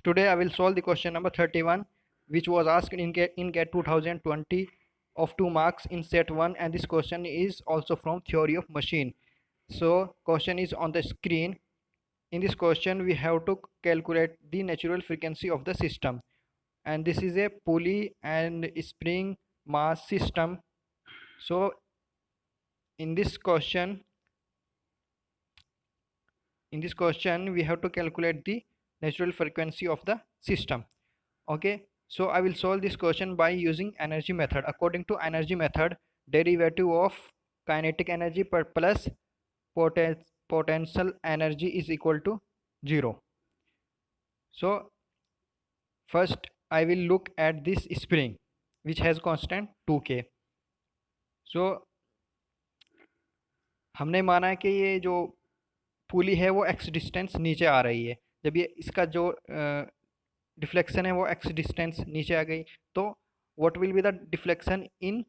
Today I will solve the question number 31, which was asked in GATE 2020 of 2 marks in set 1, and this question is also from theory of machine. So question is on the screen. In this question we have to calculate the natural frequency of the system, and this is a pulley and spring mass system. So in this question we have to calculate the natural frequency of the system. Okay, so I will solve this question by using energy method. According to energy method, derivative of kinetic energy plus potential energy is equal to 0. So first I will look at this spring which has constant 2k. So हमने माना है कि ये जो पुली है वो x distance नीचे आ रही है. जब ये इसका जो डिफ्लेक्शन है वो x डिस्टेंस नीचे आ गई, तो what will be the deflection in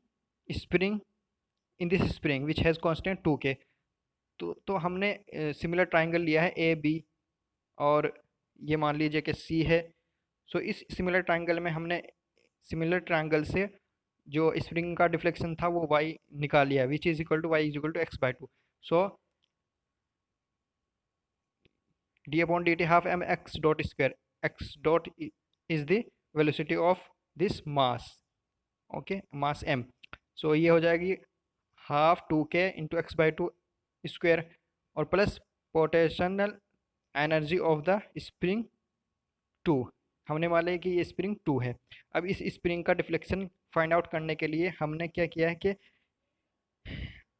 spring in this spring which has constant 2k. तो हमने सिमिलर ट्राइंगल लिया है ए बी, और ये मान लीजिए कि सी है. सो इस सिमिलर ट्राइंगल में हमने सिमिलर ट्राइंगल से जो स्प्रिंग का डिफ्लेक्शन था वो y निकाल लिया, which is equal to y is equal to x/2. So d/dt half mx dot square. X dot is the velocity of this mass. Okay, mass m. So ये हो जाएगी half 2k into x/2 square और plus potential energy of the spring 2. हमने मान लिया कि ये spring 2 है. अब इस स्प्रिंग का डिफ्लेक्शन फाइंड आउट करने के लिए हमने क्या किया है कि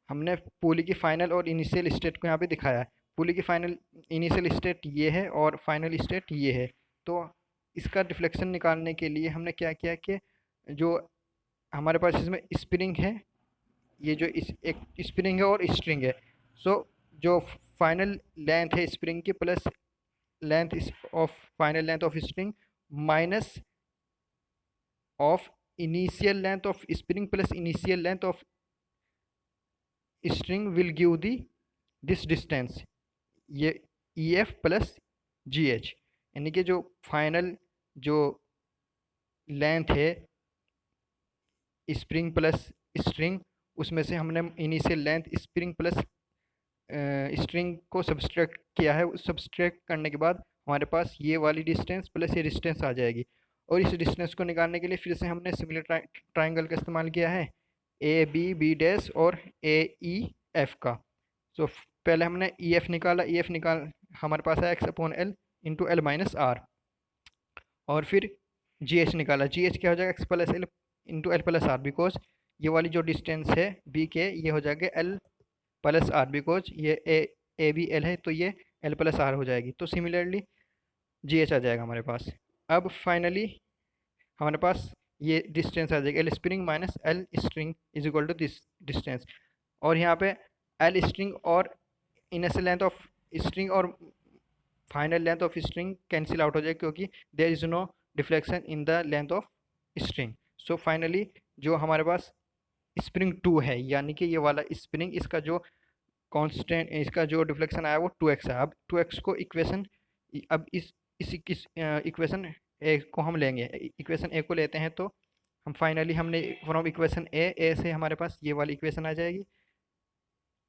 हमने पुली की फाइनल और इनिशियल स्टेट को यहाँ पे दिखाया है. पुली की फाइनल इनिशियल स्टेट ये है और फाइनल स्टेट ये है. तो इसका डिफ्लेक्शन निकालने के लिए हमने क्या किया कि जो हमारे पास इसमें स्प्रिंग है, ये जो एक स्प्रिंग है और स्ट्रिंग है. सो जो फाइनल लेंथ है स्प्रिंग की plus length of final length of spring minus of initial length of spring plus initial length of string will give the this distance, ये EF प्लस GH. यानी कि जो फाइनल जो length है spring plus string, उसमें से हमने initial length spring plus string को सब्सट्रैक्ट किया है. उस सब्सट्रैक्ट करने के बाद हमारे पास ये वाली डिस्टेंस प्लस ये डिस्टेंस आ जाएगी. और इस डिस्टेंस को निकालने के लिए फिर से हमने सिमिलर ट्राइंगल का इस्तेमाल किया है, AB और AEF का. सो पहले हमने EF निकाला. EF हमारे पास है x/L into L minus R. और फिर GH निकाला. GH क्या हो जाएगा x plus L into L plus R, because ये वाली जो डिस्टेंस है B के ये हो जाएगा L प्लस R, बिकॉज ये AB L है तो ये L प्लस R हो जाएगी. तो सिमिलरली GH आ जाएगा हमारे पास. अब फाइनली हमारे पास ये डिस्टेंस आ जाएगी L spring minus L string is equal to this distance. और यहाँ पे L स्ट्रिंग और इनिशियल लेंथ ऑफ स्ट्रिंग और final length of string cancel out हो जाएगी क्योंकि there is no deflection in the length of string. So finally जो हमारे पास स्प्रिंग 2 है, यानी कि ये वाला स्प्रिंग, इसका जो कांस्टेंट इसका जो डिफ्लेक्शन आया वो 2x है. अब 2x को इक्वेशन अब इस इक्वेशन ए को हम लेंगे. इक्वेशन ए को लेते हैं तो हम फाइनली हमने फ्रॉम इक्वेशन ए से हमारे पास ये वाली इक्वेशन आ जाएगी.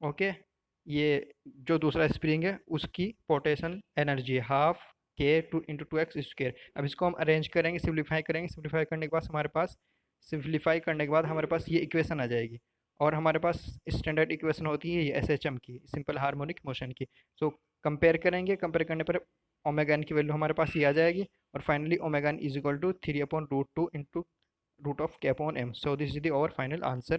ओके, ये जो दूसरा स्प्रिंग है उसकी पोटेंशियल एनर्जी है half k into 2x square. अब इसको हम अरेंज करेंगे, सिम्प्लीफाई करेंगे. सिम्प्लीफाई करने के बाद हमारे पास ये इक्वेशन आ जाएगी. और हमारे पास स्टैंडर्ड इक्वेशन होती है ये SHM की, सिंपल हार्मोनिक मोशन की. सो कंपेयर करेंगे. कंपेयर करने पर ओमेगा n की वैल्यू हमारे पास ये आ जाएगी. और finally omega n is equal to 3/√2 into root of k/m. So this is the our final answer.